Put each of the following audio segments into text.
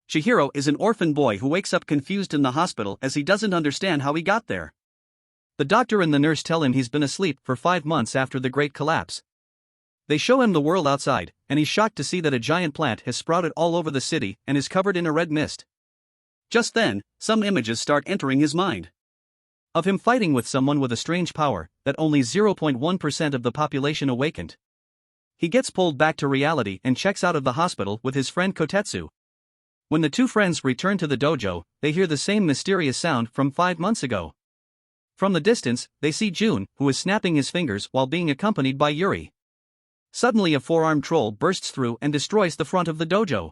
Chihiro is an orphan boy who wakes up confused in the hospital as he doesn't understand how he got there. The doctor and the nurse tell him he's been asleep for 5 months after the Great Collapse. They show him the world outside, and he's shocked to see that a giant plant has sprouted all over the city and is covered in a red mist. Just then, some images start entering his mind. Of him fighting with someone with a strange power that only 0.1% of the population awakened. He gets pulled back to reality and checks out of the hospital with his friend Kotetsu. When the two friends return to the dojo, they hear the same mysterious sound from 5 months ago. From the distance, they see Jun, who is snapping his fingers while being accompanied by Yuri. Suddenly a four-armed troll bursts through and destroys the front of the dojo.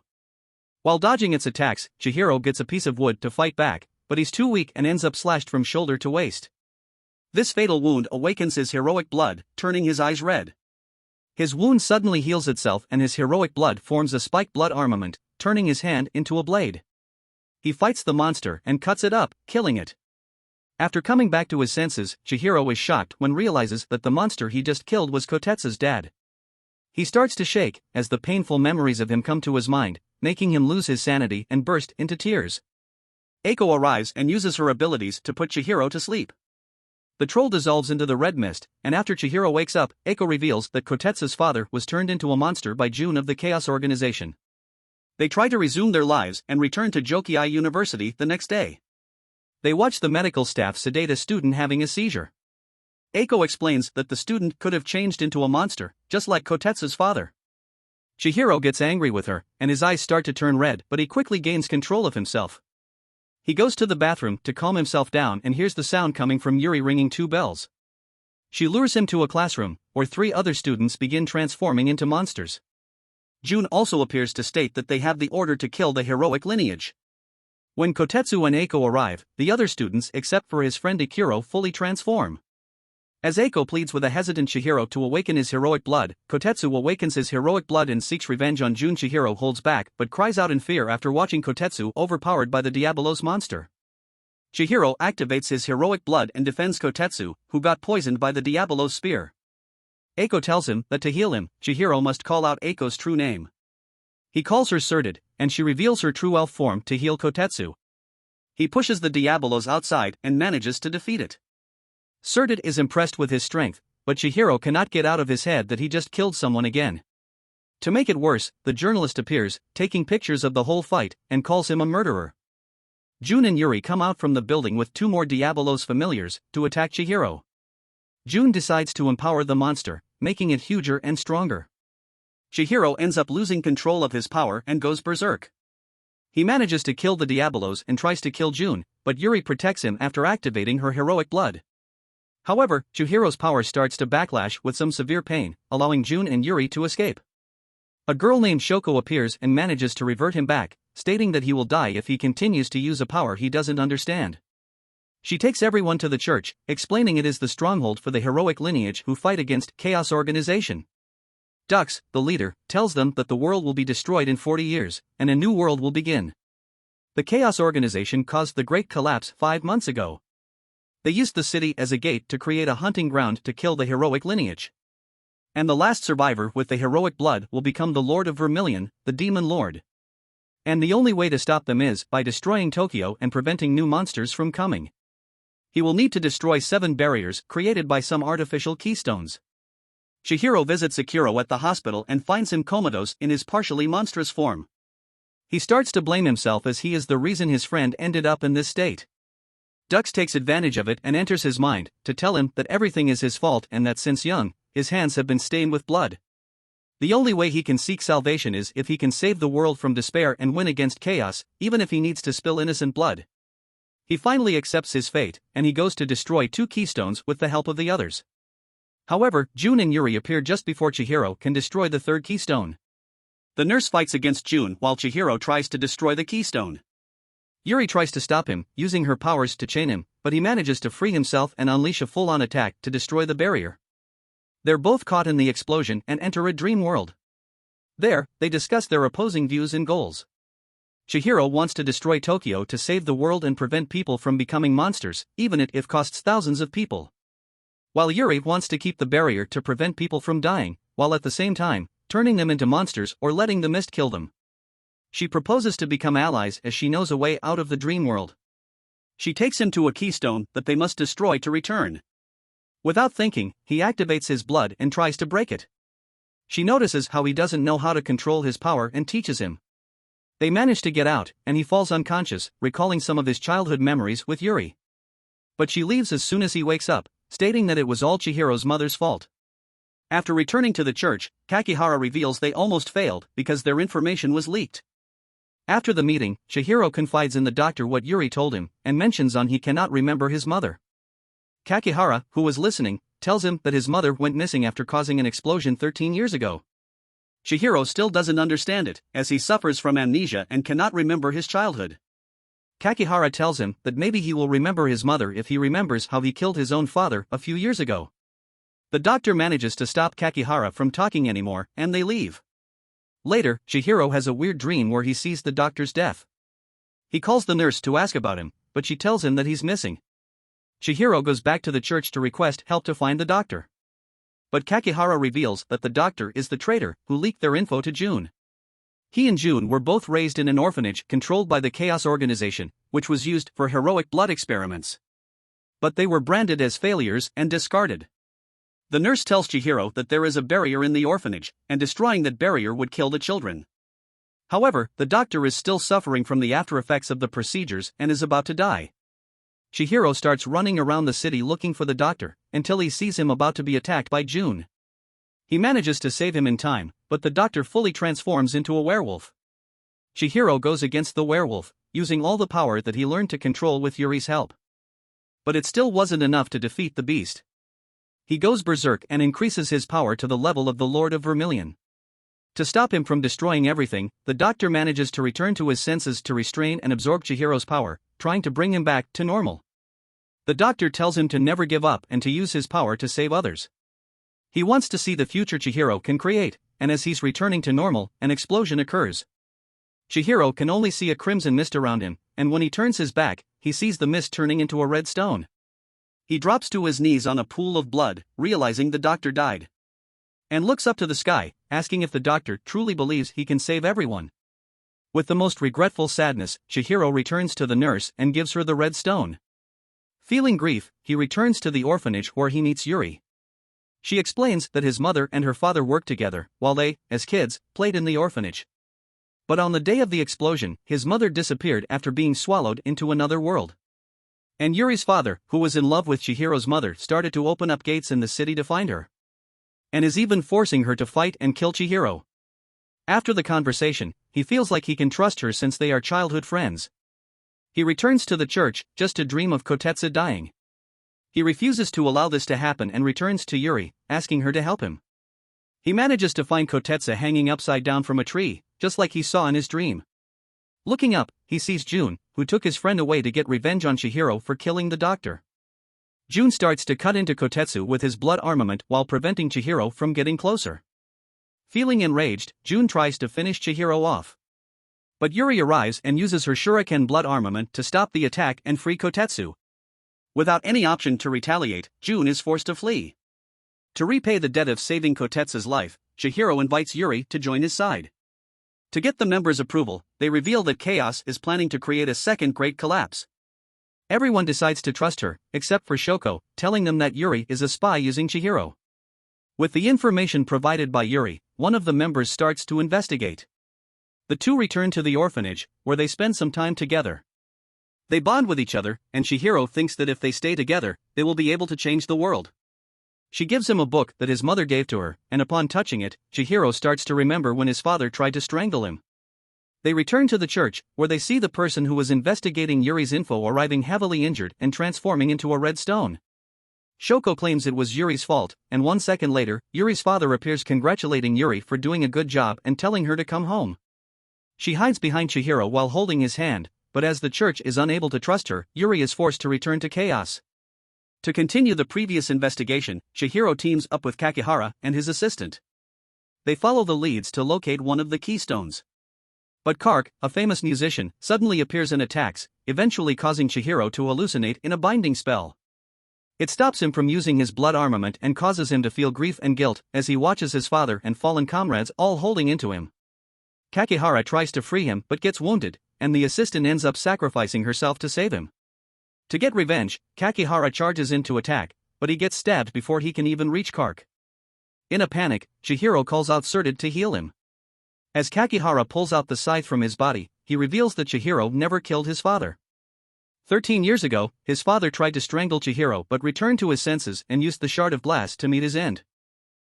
While dodging its attacks, Chihiro gets a piece of wood to fight back, but he's too weak and ends up slashed from shoulder to waist. This fatal wound awakens his heroic blood, turning his eyes red. His wound suddenly heals itself and his heroic blood forms a spiked blood armament, turning his hand into a blade. He fights the monster and cuts it up, killing it. After coming back to his senses, Chihiro is shocked when realizes that the monster he just killed was Kotetsu's dad. He starts to shake as the painful memories of him come to his mind, making him lose his sanity and burst into tears. Eiko arrives and uses her abilities to put Chihiro to sleep. The troll dissolves into the red mist, and after Chihiro wakes up, Eiko reveals that Kotetsu's father was turned into a monster by Jun of the Chaos Organization. They try to resume their lives and return to Jokei University the next day. They watch the medical staff sedate a student having a seizure. Eiko explains that the student could have changed into a monster, just like Kotetsu's father. Chihiro gets angry with her, and his eyes start to turn red, but he quickly gains control of himself. He goes to the bathroom to calm himself down and hears the sound coming from Yuri ringing 2 bells. She lures him to a classroom, where 3 other students begin transforming into monsters. Jun also appears to state that they have the order to kill the heroic lineage. When Kotetsu and Eiko arrive, the other students except for his friend Ikuro fully transform. As Eiko pleads with a hesitant Chihiro to awaken his heroic blood, Kotetsu awakens his heroic blood and seeks revenge on Jun. Chihiro holds back but cries out in fear after watching Kotetsu overpowered by the Diabolos monster. Chihiro activates his heroic blood and defends Kotetsu, who got poisoned by the Diabolos spear. Eiko tells him that to heal him, Chihiro must call out Eiko's true name. He calls her Surdid, and she reveals her true elf form to heal Kotetsu. He pushes the Diabolos outside and manages to defeat it. Surdid is impressed with his strength, but Chihiro cannot get out of his head that he just killed someone again. To make it worse, the journalist appears, taking pictures of the whole fight, and calls him a murderer. Jun and Yuri come out from the building with 2 more Diabolos familiars to attack Chihiro. Jun decides to empower the monster, making it huger and stronger. Chihiro ends up losing control of his power and goes berserk. He manages to kill the Diabolos and tries to kill Jun, but Yuri protects him after activating her heroic blood. However, Chihiro's power starts to backlash with some severe pain, allowing Jun and Yuri to escape. A girl named Shoko appears and manages to revert him back, stating that he will die if he continues to use a power he doesn't understand. She takes everyone to the church, explaining it is the stronghold for the heroic lineage who fight against Chaos Organization. Dux, the leader, tells them that the world will be destroyed in 40 years, and a new world will begin. The Chaos Organization caused the Great Collapse 5 months ago. They used the city as a gate to create a hunting ground to kill the heroic lineage. And the last survivor with the heroic blood will become the Lord of Vermilion, the Demon Lord. And the only way to stop them is by destroying Tokyo and preventing new monsters from coming. He will need to destroy 7 barriers created by some artificial keystones. Chihiro visits Ikuro at the hospital and finds him comatose in his partially monstrous form. He starts to blame himself as he is the reason his friend ended up in this state. Dux takes advantage of it and enters his mind to tell him that everything is his fault and that since young, his hands have been stained with blood. The only way he can seek salvation is if he can save the world from despair and win against chaos, even if he needs to spill innocent blood. He finally accepts his fate, and he goes to destroy 2 keystones with the help of the others. However, Jun and Yuri appear just before Chihiro can destroy the 3rd keystone. The nurse fights against Jun while Chihiro tries to destroy the keystone. Yuri tries to stop him, using her powers to chain him, but he manages to free himself and unleash a full-on attack to destroy the barrier. They're both caught in the explosion and enter a dream world. There, they discuss their opposing views and goals. Chihiro wants to destroy Tokyo to save the world and prevent people from becoming monsters, even if it costs thousands of people. While Yuri wants to keep the barrier to prevent people from dying, while at the same time, turning them into monsters or letting the mist kill them. She proposes to become allies as she knows a way out of the dream world. She takes him to a keystone that they must destroy to return. Without thinking, he activates his blood and tries to break it. She notices how he doesn't know how to control his power and teaches him. They manage to get out, and he falls unconscious, recalling some of his childhood memories with Yuri. But she leaves as soon as he wakes up, stating that it was all Chihiro's mother's fault. After returning to the church, Kakihara reveals they almost failed because their information was leaked. After the meeting, Chihiro confides in the doctor what Yuri told him, and mentions he cannot remember his mother. Kakihara, who was listening, tells him that his mother went missing after causing an explosion 13 years ago. Chihiro still doesn't understand it, as he suffers from amnesia and cannot remember his childhood. Kakihara tells him that maybe he will remember his mother if he remembers how he killed his own father a few years ago. The doctor manages to stop Kakihara from talking anymore, and they leave. Later, Chihiro has a weird dream where he sees the doctor's death. He calls the nurse to ask about him, but she tells him that he's missing. Chihiro goes back to the church to request help to find the doctor. But Kakihara reveals that the doctor is the traitor who leaked their info to June. He and June were both raised in an orphanage controlled by the Chaos Organization, which was used for heroic blood experiments. But they were branded as failures and discarded. The nurse tells Chihiro that there is a barrier in the orphanage, and destroying that barrier would kill the children. However, the doctor is still suffering from the after-effects of the procedures and is about to die. Chihiro starts running around the city looking for the doctor, until he sees him about to be attacked by June. He manages to save him in time, but the doctor fully transforms into a werewolf. Chihiro goes against the werewolf, using all the power that he learned to control with Yuri's help. But it still wasn't enough to defeat the beast. He goes berserk and increases his power to the level of the Lord of Vermilion. To stop him from destroying everything, the doctor manages to return to his senses to restrain and absorb Chihiro's power, trying to bring him back to normal. The doctor tells him to never give up and to use his power to save others. He wants to see the future Chihiro can create, and as he's returning to normal, an explosion occurs. Chihiro can only see a crimson mist around him, and when he turns his back, he sees the mist turning into a red stone. He drops to his knees on a pool of blood, realizing the doctor died. And looks up to the sky, asking if the doctor truly believes he can save everyone. With the most regretful sadness, Chihiro returns to the nurse and gives her the red stone. Feeling grief, he returns to the orphanage where he meets Yuri. She explains that his mother and her father worked together, while they, as kids, played in the orphanage. But on the day of the explosion, his mother disappeared after being swallowed into another world. And Yuri's father, who was in love with Chihiro's mother, started to open up gates in the city to find her. And is even forcing her to fight and kill Chihiro. After the conversation, he feels like he can trust her since they are childhood friends. He returns to the church, just to dream of Kotetsu dying. He refuses to allow this to happen and returns to Yuri, asking her to help him. He manages to find Kotetsu hanging upside down from a tree, just like he saw in his dream. Looking up, he sees June, who took his friend away to get revenge on Chihiro for killing the doctor. June starts to cut into Kotetsu with his blood armament while preventing Chihiro from getting closer. Feeling enraged, June tries to finish Chihiro off. But Yuri arrives and uses her shuriken blood armament to stop the attack and free Kotetsu. Without any option to retaliate, June is forced to flee. To repay the debt of saving Kotetsu's life, Chihiro invites Yuri to join his side. To get the members' approval, they reveal that Chaos is planning to create a second Great Collapse. Everyone decides to trust her, except for Shoko, telling them that Yuri is a spy using Chihiro. With the information provided by Yuri, one of the members starts to investigate. The two return to the orphanage, where they spend some time together. They bond with each other, and Chihiro thinks that if they stay together, they will be able to change the world. She gives him a book that his mother gave to her, and upon touching it, Chihiro starts to remember when his father tried to strangle him. They return to the church, where they see the person who was investigating Yuri's info arriving heavily injured and transforming into a red stone. Shoko claims it was Yuri's fault, and 1 second later, Yuri's father appears congratulating Yuri for doing a good job and telling her to come home. She hides behind Chihiro while holding his hand, but as the church is unable to trust her, Yuri is forced to return to Chaos. To continue the previous investigation, Chihiro teams up with Kakihara and his assistant. They follow the leads to locate one of the keystones. But Kark, a famous musician, suddenly appears and attacks, eventually causing Chihiro to hallucinate in a binding spell. It stops him from using his blood armament and causes him to feel grief and guilt as he watches his father and fallen comrades all holding into him. Kakihara tries to free him but gets wounded, and the assistant ends up sacrificing herself to save him. To get revenge, Kakihara charges in to attack, but he gets stabbed before he can even reach Kark. In a panic, Chihiro calls out Surdid to heal him. As Kakihara pulls out the scythe from his body, he reveals that Chihiro never killed his father. 13 years ago, his father tried to strangle Chihiro but returned to his senses and used the shard of glass to meet his end.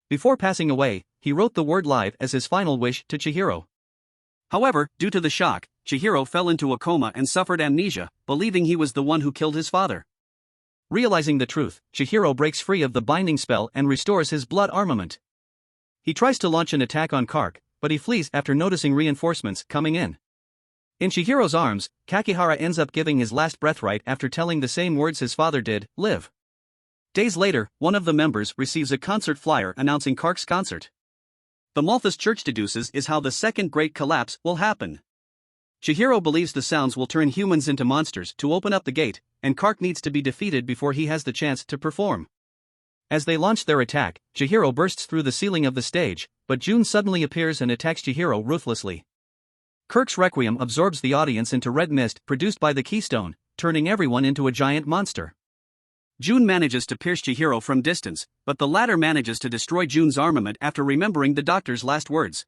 Before passing away, he wrote the word live as his final wish to Chihiro. However, due to the shock, Chihiro fell into a coma and suffered amnesia, believing he was the one who killed his father. Realizing the truth, Chihiro breaks free of the binding spell and restores his blood armament. He tries to launch an attack on Kark, but he flees after noticing reinforcements coming in. In Chihiro's arms, Kakihara ends up giving his last breath right after telling the same words his father did, live. Days later, one of the members receives a concert flyer announcing Kark's concert. The Malthus Church deduces is how the second great collapse will happen. Chihiro believes the sounds will turn humans into monsters to open up the gate, and Kark needs to be defeated before he has the chance to perform. As they launch their attack, Chihiro bursts through the ceiling of the stage, but June suddenly appears and attacks Chihiro ruthlessly. Kirk's Requiem absorbs the audience into red mist produced by the keystone, turning everyone into a giant monster. June manages to pierce Chihiro from distance, but the latter manages to destroy June's armament after remembering the doctor's last words.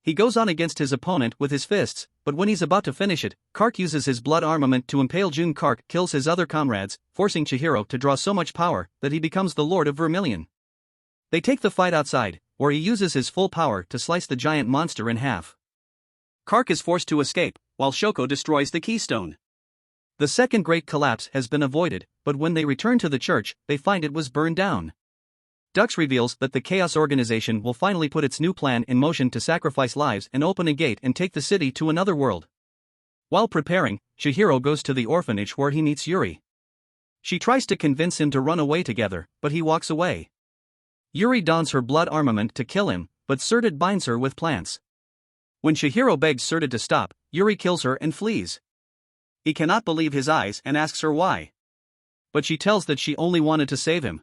He goes on against his opponent with his fists, but when he's about to finish it, Kark uses his blood armament to impale June. Kark kills his other comrades, forcing Chihiro to draw so much power that he becomes the Lord of Vermilion. They take the fight outside, where he uses his full power to slice the giant monster in half. Kark is forced to escape, while Shoko destroys the keystone. The second great collapse has been avoided, but when they return to the church, they find it was burned down. Dux reveals that the Chaos Organization will finally put its new plan in motion to sacrifice lives and open a gate and take the city to another world. While preparing, Chihiro goes to the orphanage where he meets Yuri. She tries to convince him to run away together, but he walks away. Yuri dons her blood armament to kill him, but Surdid binds her with plants. When Chihiro begs Surdid to stop, Yuri kills her and flees. He cannot believe his eyes and asks her why. But she tells that she only wanted to save him.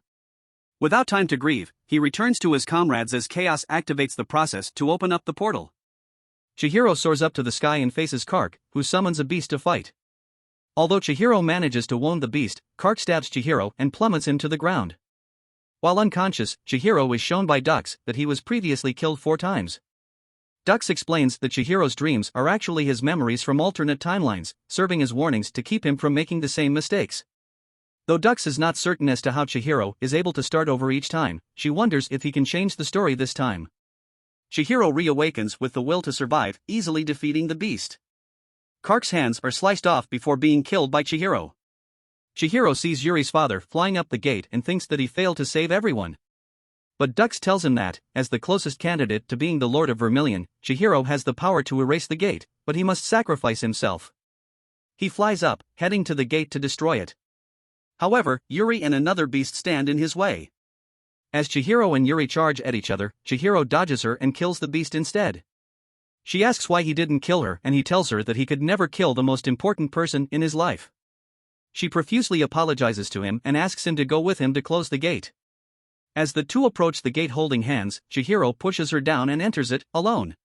Without time to grieve, he returns to his comrades as Chaos activates the process to open up the portal. Chihiro soars up to the sky and faces Kark, who summons a beast to fight. Although Chihiro manages to wound the beast, Kark stabs Chihiro and plummets him to the ground. While unconscious, Chihiro is shown by Dux that he was previously killed 4 times. Dux explains that Chihiro's dreams are actually his memories from alternate timelines, serving as warnings to keep him from making the same mistakes. Though Dux is not certain as to how Chihiro is able to start over each time, she wonders if he can change the story this time. Chihiro reawakens with the will to survive, easily defeating the beast. Kark's hands are sliced off before being killed by Chihiro. Chihiro sees Yuri's father flying up the gate and thinks that he failed to save everyone. But Dux tells him that, as the closest candidate to being the Lord of Vermilion, Chihiro has the power to erase the gate, but he must sacrifice himself. He flies up, heading to the gate to destroy it. However, Yuri and another beast stand in his way. As Chihiro and Yuri charge at each other, Chihiro dodges her and kills the beast instead. She asks why he didn't kill her, and he tells her that he could never kill the most important person in his life. She profusely apologizes to him and asks him to go with him to close the gate. As the two approach the gate holding hands, Chihiro pushes her down and enters it, alone.